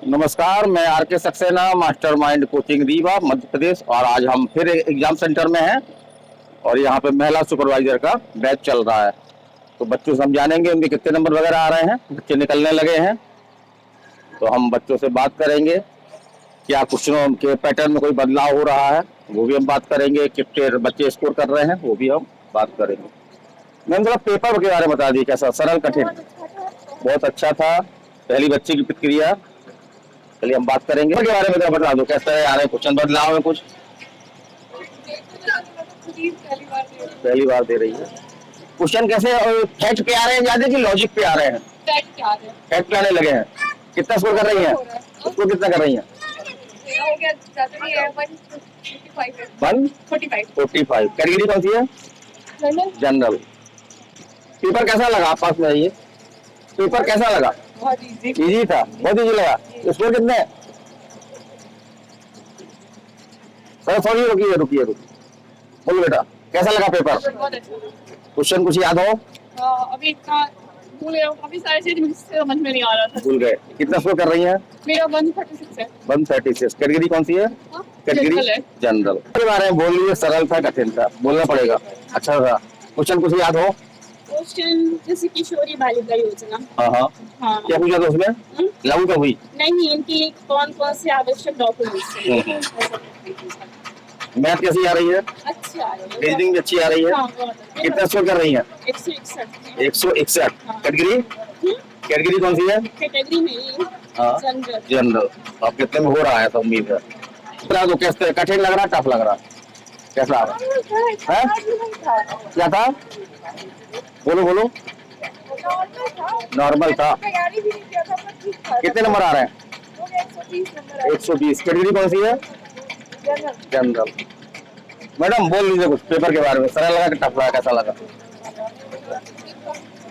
नमस्कार, मैं R K. Saxena, Mastermind coaching Rewa Madhya Pradesh. और आज हम फिर एग्जाम सेंटर में हैं और यहाँ पे महिला सुपरवाइजर का बैच चल रहा है। तो बच्चों से हम जानेंगे उनके कितने नंबर वगैरह आ रहे हैं। बच्चे निकलने लगे हैं तो हम बच्चों से बात करेंगे, क्या क्वेश्चनों के पैटर्न में कोई बदलाव हो रहा है वो भी हम बात करेंगे, कितने बच्चे स्कोर कर रहे हैं वो भी हम बात करेंगे। मैम थोड़ा पेपर के बारे में बता दी, कैसा सरल कठिन? बहुत अच्छा था। पहली बच्ची की प्रतिक्रिया, चलिए हम बात करेंगे के बारे में। तो बता दो कैसे आ रहे क्वेश्चन, बदलाव है कुछ? पहली बार दे रही है। क्वेश्चन कैसे फैक्ट पे आ रहे हैं ज्यादा कि लॉजिक पे आ रहे हैं? फैक्ट पे आने लगे हैं। कितना स्कोर कर रही हैं? उसको कितना कर रही हैं? 145। कैटेगरी कौन सी है? जनरल। पेपर कैसा लगा? आप पास में आइए। पेपर कैसा लगा? इजी था, बहुत इजी लगा। स्कोर कितने? सॉरी रुकिए बोलो बेटा, कैसा लगा पेपर? क्वेश्चन कुछ याद हो? अभी इतना भूल गया, काफी सारे चीज मुझे समझ में नहीं आ रहा था। भूल गए। कितना स्कोर कर रही हैं? मेरा 136 है। 136। कैटेगरी कौन सी है? Category general. के बारे में बोल रही है, सरल था कठिन था? बोलना पड़ेगा। अच्छा था। क्वेश्चन कुछ याद हो? क्वेश्चन जैसे किशोरी बालिका योजना। हाँ। क्या पूछा था उसमें? लागू कब हुई? नहीं, इनकी कौन कौन से आवश्यक डॉक्यूमेंट्स हैं। मैथ कैसी आ रही है? अच्छी आ रही है। रीजनिंग अच्छी आ रही है। कितना स्कोर कर रही है? 161। कैटेगरी कौन सी है? कैटेगरी मेरी जनरल। आप कितने में हो रहा है? तो उम्मीद है। बता दो कैसे, कठिन लग रहा, टफ लग रहा, कैसा आ रहा है? क्या था? बोलो। नॉर्मल था। कितने नंबर आ रहे हैं? 120। कैटेगरी कौन सी है? जनरल। मैडम बोल लीजिए कुछ पेपर के बारे में, सरल लगा कि टफ लगा, कैसा लगा?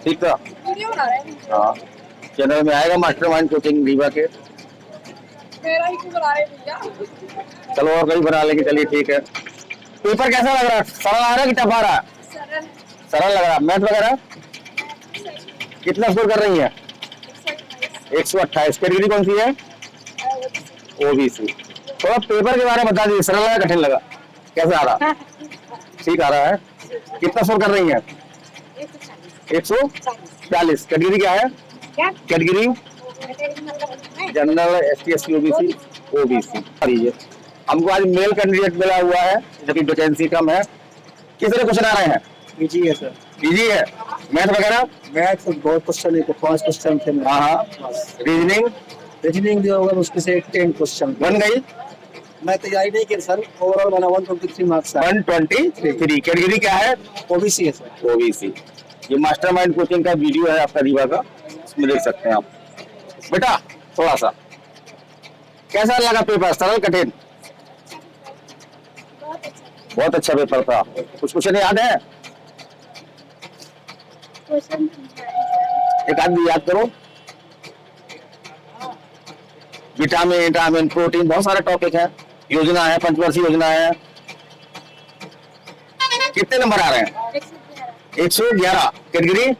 ठीक था। हाँ, चैनल में आएगा मास्टरमाइंड कोचिंग रीवा के। चलो और कहीं बना लेंगे। चलिए ठीक है। पेपर कैसा लग रहा है? सरल आ रहा है कि टफ आ रहा है? सरल लग रहा है। मैथ वगैरह कितना स्कोर कर रही है? 128। कैटेगरी कौन सी है? ओबीसी। थोड़ा पेपर के बारे में बता दीजिए, सरल लगा कठिन लगा, कैसे आ रहा? ठीक आ रहा है। कितना स्कोर कर रही है? 140। कैटेगरी क्या है? Category general, ST, SC, OBC. हमको आज मेल कैंडिडेट मिला हुआ है जबकि वैकेंसी कम है। किस तरह क्वेश्चन आ रहे हैं? इजी है सर। इजी है। मैथ वगैरह? मैथ बहुत क्वेश्चन है, 5 क्वेश्चन थे। हाँ। रीजनिंग जो होगा उसके से 10 क्वेश्चन बन गई। मैं तैयारी नहीं की सर, ओवरऑल बना 123 मार्क्स। 123। कैटेगरी क्या है? ओबीसी है सर। ओबीसी। ये मास्टरमाइंड कोचिंग का वीडियो है आपका रीवा का, इसमें देख सकते हैं आप। बेटा थोड़ा सा कैसा लगा पेपर? सरल कठिन? बहुत अच्छा पेपर था। कुछ क्वेश्चन याद है? एक आदमी याद करो। विटामिन, प्रोटीन, बहुत सारे टॉपिक है। योजना है, पंचवर्षीय योजना है। कितने नंबर आ रहे हैं? 111। Category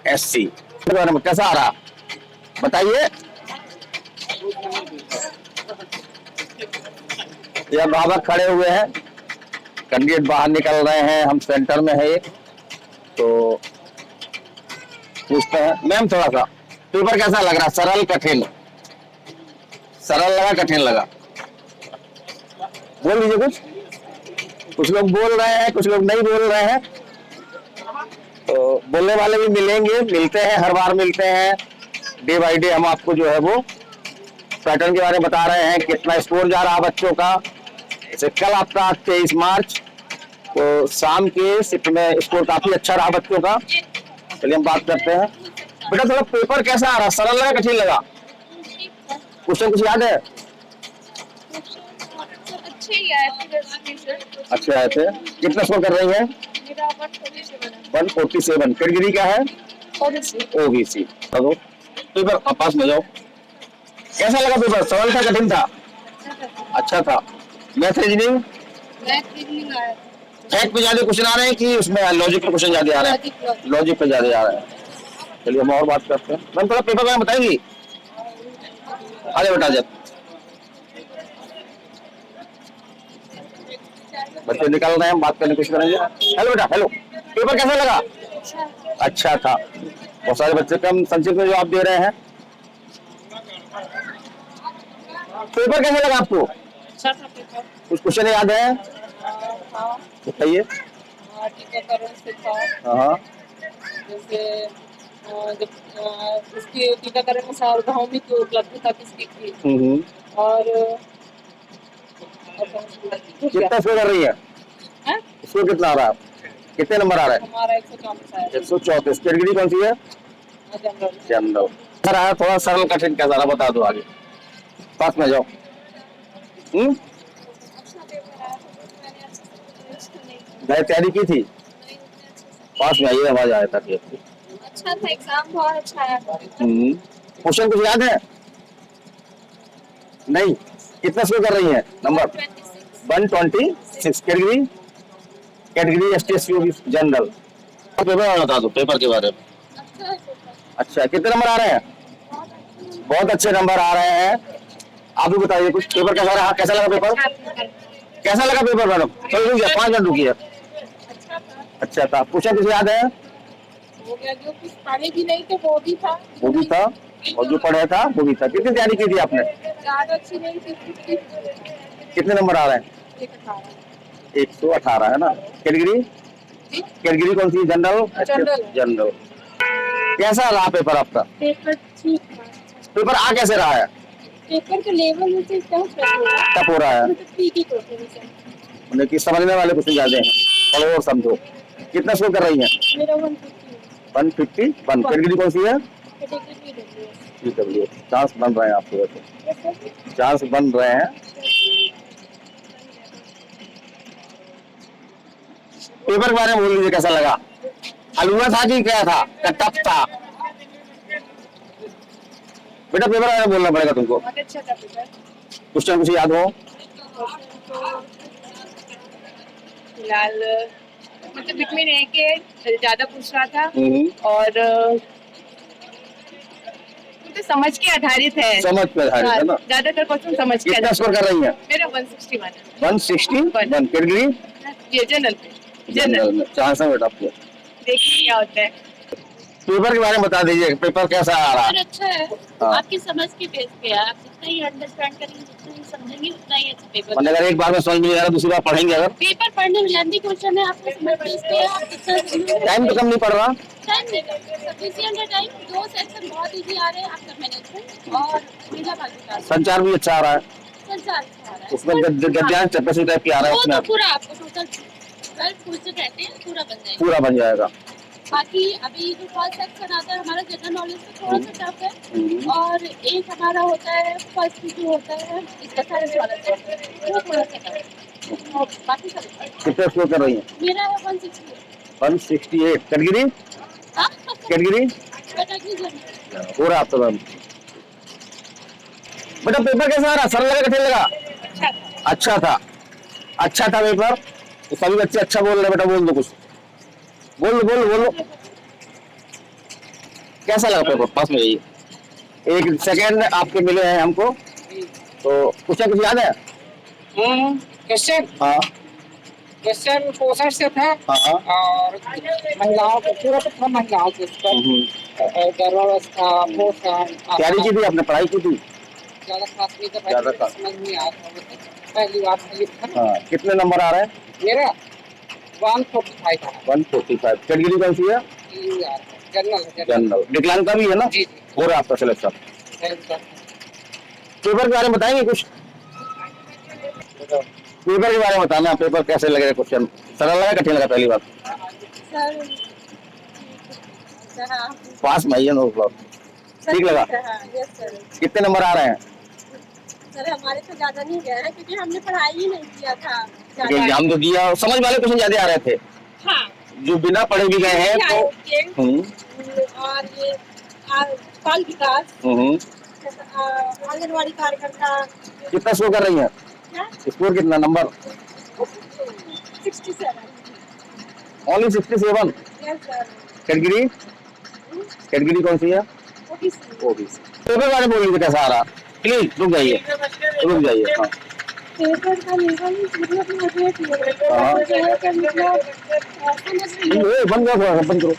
SC. कैसा आ रहा बताइए। ये बाबा खड़े हुए हैं, कैंडिडेट बाहर निकल रहे हैं, हम सेंटर में है एक, तो पूछते हैं। मैम थोड़ा सा पेपर कैसा लग रहा? सरल कठिन? सरल लगा कठिन लगा? बोल दीजिए कुछ लोग बोल रहे हैं, कुछ लोग नहीं बोल रहे हैं, तो बोलने वाले भी मिलते हैं, हर बार मिलते हैं। डे बाय डे हम आपको जो है वो पैटर्न के बारे में बता रहे हैं, कितना स्कोर जा रहा बच्चों का। जैसे कल आपका 23 मार्च तो शाम के शिफ्ट में स्कोर काफी अच्छा रहा बच्चों का। चलिए हम बात करते हैं। बेटा थोड़ा पेपर कैसा आ रहा? सरल लगा कठिन लगा? क्वेश्चन कुछ याद है? अच्छे आए थे। कितना स्कोर कर रही है? 147। कैटेगरी क्या है? ओबीसी। पेपर पास में जाओ। कैसा लगा पेपर? सरल था कठिन था? अच्छा था। मैथ रीजनिंग फैक्ट पे ज्यादा क्वेश्चन आ रहे हैं कि उसमें लॉजिक पे क्वेश्चन ज्यादा आ रहे हैं? लॉजिक पे ज्यादा आ रहे हैं। चलिए हम और बात करते हैं। मैम थोड़ा पेपर में बताएंगी आगे बेटा जब बच्चे निकल रहे हैं, बात करने की कोशिश करेंगे। हेलो बेटा, हेलो, पेपर कैसा लगा? अच्छा था। बहुत सारे बच्चे कम संक्षिप्त में जवाब दे रहे हैं। पेपर कैसा लगा आपको? अच्छा था पेपर। कुछ क्वेश्चन याद है? हाँ, बताइए। टीकाकरण से था। हाँ, जैसे जब इसकी टीकाकरण में सार्वभौमिक की उपलब्धता किसकी थी, और कितना स्कोर कर रही है? हैं? स्कोर कितना आ रहा है? कितने नंबर आ रहा है? हमारा 134 है। 134। कैटेगरी कौन सी है? जनरल। जनरल। सर आया थोड़ा सरल कठिन क्या सारा बता दो आगे। पास में जाओ। मैंने तैयारी की थी, पास में आइए, आवाज आया था कि अच्छा था, एग्जाम बहुत अच्छा है। क्वेश्चन कुछ याद है? नहीं। कितना स्कोर कर रही है? Number 126। Category? Category ST/ST general. Paper बता दो, पेपर के बारे में। अच्छा, कितने नंबर आ रहे हैं? बहुत अच्छे नंबर आ रहे हैं। आप भी बताइए कुछ, पेपर कैसा रहा? कैसा लगा पेपर? कैसा लगा पेपर मैडम? चलो रुकिए, 5 मिनट रुकिए। अच्छा था। क्वेश्चन कुछ याद है? हो गया, जो कुछ पढ़े भी नहीं थे वो भी था। वो भी था, और जो पढ़ा था वो भी था। कितनी तैयारी की थी आपने? ज्यादा अच्छी नहीं थी। कितने नंबर आ रहे हैं? 118 है ना। कैटेगरी? कैटेगरी कौन सी? जनरल? जनरल। जनरल। कैसा रहा पेपर आपका? पेपर ठीक था। पेपर आ कैसे रहा है? पेपर के लेवल में से टफ हो रहा है, मतलब कि समझने वाले कुछ ज्यादा हैं, पढ़ो और समझो। कितना स्कोर कर रही हैं? मेरा 151। कैटेगरी कौन सी है? PW। चांस बन रहे हैं आपके, वैसे चांस बन रहे हैं। पेपर के बारे में बोल लीजिए, कैसा लगा? हलवा था कि क्या था? टफ था? बेटा पेपर बारे में बोलना पड़ेगा तुमको। अच्छा था पेपर। क्वेश्चन कुछ याद हो? फिलहाल मतलब बिटवीन ए के ज्यादा पूछ रहा था, और तो समझ के आधारित है। समझ पे आधारित है ना? ज्यादातर क्वेश्चन समझ के। कितना स्कोर कर रही हैं? मेरा 161 है। 161। कैटेगरी? ये जनरल में। चांस है बेटा आपको। देखिए क्या होता है। पेपर के बारे में बता दीजिए, पेपर कैसा आ रहा? अच्छा है। हाँ। आपकी समझ के बेस पे है, आप जितना ही अंडरस्टैंड करेंगे, जितना ही समझेंगे, उतना ही अच्छा पेपर। मतलब अगर एक बार में समझ में नहीं आ रहा, दूसरी बार पढ़ेंगे अगर? पेपर पढ़ने में लेंथी क्वेश्चन है, आपको समझ बेस पे है, आप जितना टाइम तो कम नहीं पड़ रहा? टाइम सफिशिएंट है। टाइम 2 सेक्शन बहुत इजी आ रहे हैं, आपका मैनेजमेंट और महिला बालिका। संचार भी अच्छा आ रहा है, संचार अच्छा आ रहा है। उसमें गद्यांश चपरासी टाइप की आ रहा है, वो उसमें तो पूरा आपको टोटल 12 फुल से कहते हैं, पूरा बन जाएगा। पूरा बन जाएगा। बाकी अभी जो फर्स्ट सेक्शन आता है हमारा जनरल नॉलेज में थोड़ा सा टफ है, और एक हमारा होता है फर्स्ट जो होता है इसका साइंस वाला सेक्शन, वो थोड़ा सा टफ है, और बाकी सब कितना स्कोर कर रही है? मेरा है 168। 168। कैटेगरी? कैटेगरी हो रहा आपका मैम। बेटा पेपर कैसा आ रहा? सरल लगा कठिन लगा? अच्छा था। अच्छा था पेपर। तो सभी बच्चे अच्छा बोल रहे। बेटा बोल दो कुछ, बोलो। कैसा लगा पेपर? पास में जाइए। 1 सेकेंड आपके मिले हैं हमको, तो कुछ याद है? क्वेश्चन हाँ क्वेश्चन पोषण से था। हाँ। और महिलाओं को पूरा तो था, महिलाओं के उस पर गर्भावस्था, पोषण। तैयारी की थी आपने? पढ़ाई की थी? ज्यादा खास नहीं था, ज्यादा खास। समझ नहीं आ रहा था, पहली बार खाली था। हाँ। कितने नंबर आ रहे हैं? मेरा 145 है। 145। कैटेगरी कौन सी है? जनरल। विकलांग का भी है ना? जी। हो रहा है आपका सिलेक्शन। पेपर के बारे में बताएंगे कुछ? पेपर के बारे में बताना, पेपर कैसे लगे? क्वेश्चन सरल लगा कठिन लगा? पहली बार पास में आइए ना, ठीक लगा? कितने नंबर आ रहे हैं? सर हमारे तो ज्यादा नहीं गए हैं, क्योंकि हमने पढ़ाई ही नहीं किया था। एग्जाम तो दिया, समझ वाले क्वेश्चन ज्यादा आ रहे थे। हाँ। जो बिना पढ़े भी गए हैं तो। और ये बाल विकास, आंगनवाड़ी कार्यकर्ता। कितना स्कोर कर रही हैं? स्कोर कितना? नंबर 67। ओनली 67। कैटेगरी? कैटेगरी कौन सी है? ओबीसी। पेपर बारे में बोल लीजिए, कैसा आ रहा? प्लीज रुक जाइए, रुक जाइए। हाँ पेपर का लेवल मतलब मॉडरेट लेवल हाँ। का मतलब समझ रही हो बंद करो, थोड़ा सा बंद करो।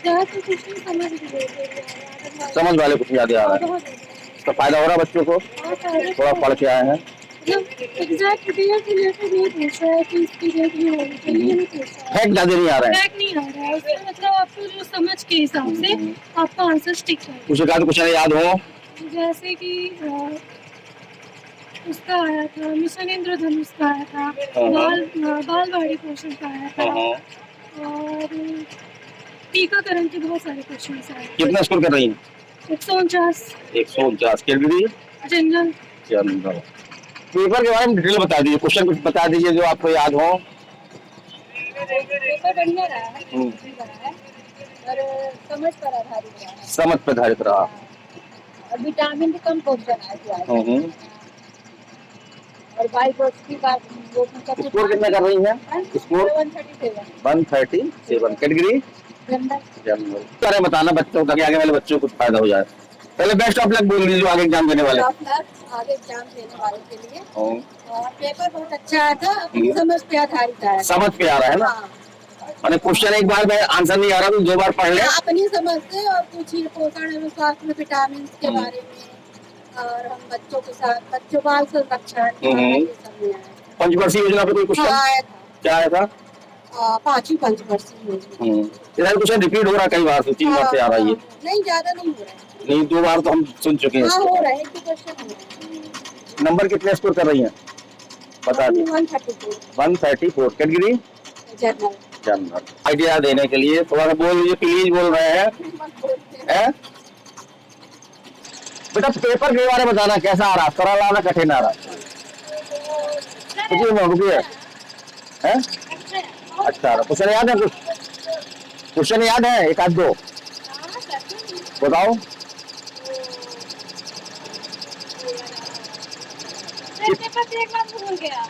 ज़्यादा कुछ नहीं समझ रही हो समझ वाले कुछ याद आ रहा है, बहुत इसका फायदा हो रहा है बच्चों को, थोड़ा पढ़ के आए हैं। मतलब एग्जैक्ट डेट रिलेटेड नहीं पूछा है कि इसकी डेट ये होनी चाहिए, नहीं पूछा है। फैक्ट ज्यादा नहीं आ रहा है, फैक्ट नहीं आ रहा है उसमें, मतलब आपको जो समझ के हिसाब से आपका आंसर स्टिक है। कुछ एक आध क्वेश्चन याद हो। जैसे कि उसका आया था मिशन इंद्रधनुष का आया था, बालवाड़ी पोषण का आया था, और टीकाकरण के बहुत सारे क्वेश्चन आए। कितना स्कोर कर रही हैं? 149। 149 कैटेगरी जनरल। जनरल। पेपर के बारे में डिटेल बता दीजिए, क्वेश्चन कुछ बता दीजिए जो आपको याद हो। पेपर बढ़िया रहा है, और समझ पर आधारित रहा है। समझ पर आधारित रहा। और विटामिन के कम क्वेश्चन आए थे। और बायोस की बात वो स्कोर कितना कर रही हैं? Score 137 category general. अरे बताना बच्चों का कि आगे वाले बच्चों को फायदा हो जाए। पहले बेस्ट ऑफ लक बोल दीजिए आगे एग्जाम देने वाले। आगे एग्जाम देने वालों के लिए और पेपर बहुत अच्छा आया था, अपनी समझ पे आधारित है। समझ पे आ रहा है ना, मैंने क्वेश्चन एक बार में आंसर नहीं आ रहा तो 2 बार पढ़ ले। अपनी समझ से और कुछ पोषण एवं स्वास्थ्य में विटामिन के बारे में, और हम बच्चों के साथ बच्चों बाल संरक्षण पंचवर्षीय योजना पे कोई क्वेश्चन क्या आया था? 5वीं पंचवर्षीय योजना। क्वेश्चन रिपीट हो रहा है कई बार, तो 3 बार से आ रहा है ये। नहीं ज्यादा नहीं हो रहा है, नहीं 2 बार तो हम सुन चुके हैं। हो रहा है, एक क्वेश्चन हो रहा है। नंबर कितने स्कोर कर रही हैं बता दी? 134 कैटेगरी जनरल। जनरल। आइडिया देने के लिए थोड़ा सा बोल दीजिए, प्लीज बोल रहे हैं। बेटा पेपर के बारे में बताना, कैसा आ रहा, सरल आ रहा, कठिन आ रहा? रुकिए है अच्छा, क्वेश्चन याद है? कुछ क्वेश्चन याद है? एक आध दो बताओ।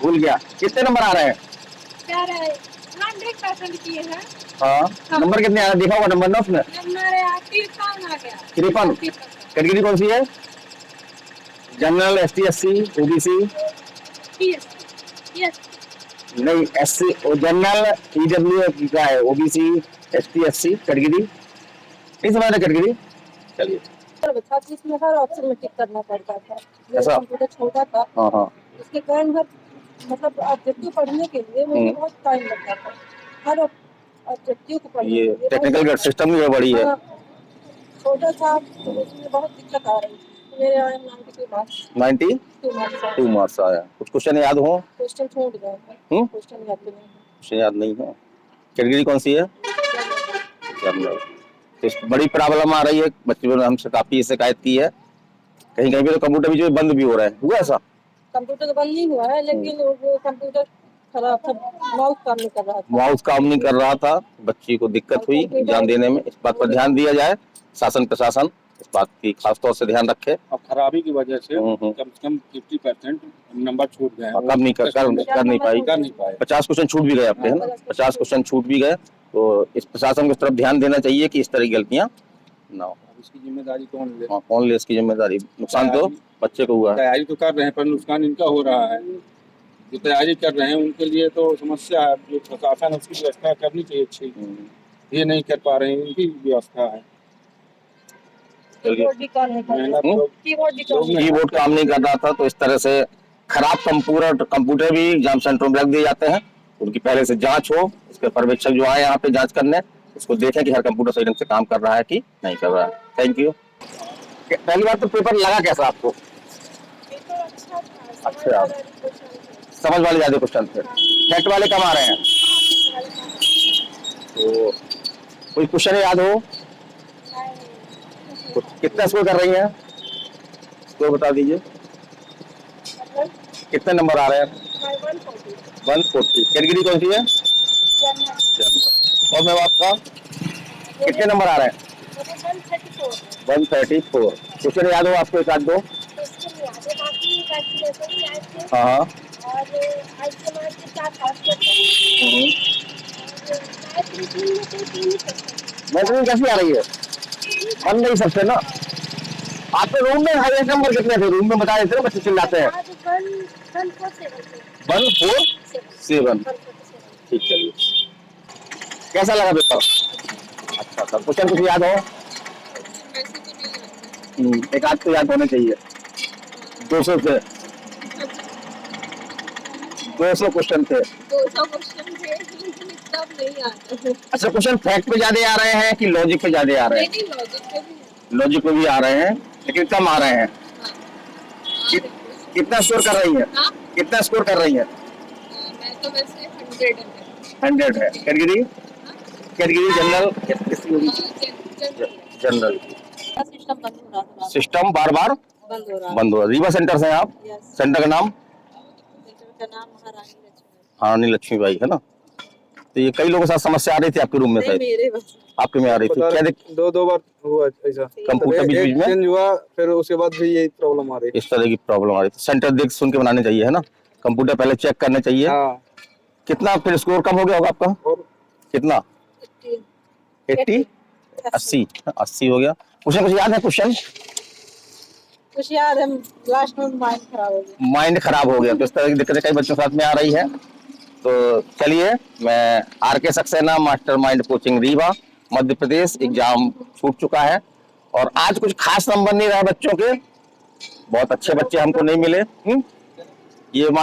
भूल गया। कितने नंबर आ रहे हैं? 100% किए हैं। हाँ नंबर कितने आ रहे हैं? देखा होगा नंबर ना उसमें। नंबर 53 कैटेगरी कौन सी है? General, ST SC OBC? नहीं SC जनरल EW क्या है? OBC ST SC कैटेगरी नहीं समझ रहे कैटेगरी। चलिए इसमें हर ऑप्शन में टिक करना पड़ता था, ऐसा? कंप्यूटर छोटा था। हाँ इसके कारण हर मतलब ऑब्जेक्टिव पढ़ने के लिए मुझे बहुत टाइम लगता था, हर ऑब्जेक्टिव को पढ़ने ये टेक्निकल सिस्टम की बड़ी है। छोटा था तो उसमें बहुत दिक्कत आ रही थी। मेरे आए 92 मार्क्स आया। कुछ क्वेश्चन याद हो? क्वेश्चन छोड़ गए, क्वेश्चन याद नहीं है। कैटेगरी कौन सी है? जनरल। तो बड़ी प्रॉब्लम आ रही है, बच्चों ने हमसे काफी शिकायत की है, कहीं कहीं पे तो कंप्यूटर भी जो बंद भी हो रहा है। हुआ ऐसा? कंप्यूटर तो बंद नहीं हुआ है, लेकिन वो कंप्यूटर खराब था, माउस काम नहीं कर रहा था। माउस काम नहीं कर रहा था, बच्ची को दिक्कत हुई एग्जाम देने में। इस बात पर ध्यान दिया जाए, शासन प्रशासन इस बात की खास तौर से ध्यान रखे। और खराबी की वजह से कम से कम 50% नंबर छूट गए, कम नहीं कर नहीं पाए। 50 क्वेश्चन छूट भी गए आपके, है ना? 50 क्वेश्चन छूट भी गए। तो इस प्रशासन को इस तरफ ध्यान देना चाहिए कि इस तरह की गलतियां ना हो। इसकी जिम्मेदारी कौन ले? कौन ले इसकी जिम्मेदारी? नुकसान तो बच्चे को हुआ है। तैयारी तो कर रहे हैं पर नुकसान इनका हो रहा है। जो तैयारी कर रहे हैं उनके लिए तो समस्या है, जो प्रशासन उसकी व्यवस्था करनी चाहिए अच्छी, ये नहीं कर पा रहे हैं, उनकी व्यवस्था है। कीबोर्ड काम नहीं कर रहा था, तो इस तरह से खराब कंप्यूटर भी एग्जाम सेंटर में रख दिए जाते हैं। उनकी पहले से जांच हो, उसके पर्यवेक्षक जो आए यहाँ पे जांच करने, उसको देखें कि हर कंप्यूटर सही ढंग से काम कर रहा है कि नहीं कर रहा है। Thank you. पहली बार तो पेपर लगा कैसा आपको? अच्छा, समझ वाले ज्यादा क्वेश्चन थे, फैक्ट वाले कम आ रहे हैं। तो कोई क्वेश्चन याद हो? कितना स्कोर कर रही हैं? स्कोर बता दीजिए, कितने नंबर आ रहे हैं? 140 कैटेगरी कौन सी है? और मैम आपका कितने नंबर आ रहे हैं? 134। क्वेश्चन याद हो आपको? एक आध दो। हाँ मैथमेटिक्स कैसी आ रही है? बन नहीं सकते ना, आपके रूम में हाईएस्ट नंबर कितने थे? रूम में बता देते ना, बच्चे चिल्लाते हैं। आज 147 147। ठीक, चलिए। कैसा लगा पेपर? अच्छा सर, क्वेश्चन कुछ याद हो? एक आध तो याद होने चाहिए। 200 से 200 क्वेश्चन थे। 200 क्वेश्चन थे, लेकिन इतना नहीं आता है। अच्छा, क्वेश्चन फैक्ट पे ज्यादा आ रहे हैं कि लॉजिक पे ज्यादा आ रहे हैं? नहीं, लॉजिक पे भी है। लॉजिक पे भी आ रहे हैं, लेकिन कम आ रहे हैं। हाँ। कितना स्कोर कर रही है? हाँ? कितना स्कोर कर रही है? मैं तो वैसे 100 है। 100 है। कैटेगरी? कैटेगरी जनरल किसकी होगी? जनरल। सिस्टम बंद हो रहा था। सिस्टम बार बार बंद हो रहा बंद हो रहा है। रीवा सेंटर से हैं आप? यस। सेंटर का नाम? सेंटर का नाम महारानी लक्ष्मी। रानी लक्ष्मीबाई है ना? तो ये कई लोगों के साथ समस्या आ रही थी आपके रूम में नहीं, शायद? मेरे बस। आपके में आ रही थी क्या? दो बार हुआ ऐसा। कंप्यूटर बीच बीच में चेंज हुआ, फिर उसके बाद भी यही प्रॉब्लम आ रही है। इस तरह की प्रॉब्लम आ रही थी। सेंटर देख सुन के बनाने चाहिए है ना? कंप्यूटर पहले चेक करने चाहिए। हाँ। कितना फिर स्कोर कम हो गया होगा आपका? और कितना? 80? 80 हो गया। क्वेश्चन कुछ याद है? क्वेश्चन कुछ याद है, लास्ट में माइंड खराब हो गया। माइंड खराब हो गया, तो इस तरह की दिक्कतें कई बच्चों के साथ में आ रही है। तो चलिए, मैं R K. Saxena, Mastermind coaching Rewa, Madhya Pradesh, exam छूट चुका है और आज कुछ खास नंबर नहीं रहा बच्चों के। बहुत अच्छे बच्चे हमको नहीं मिले। ये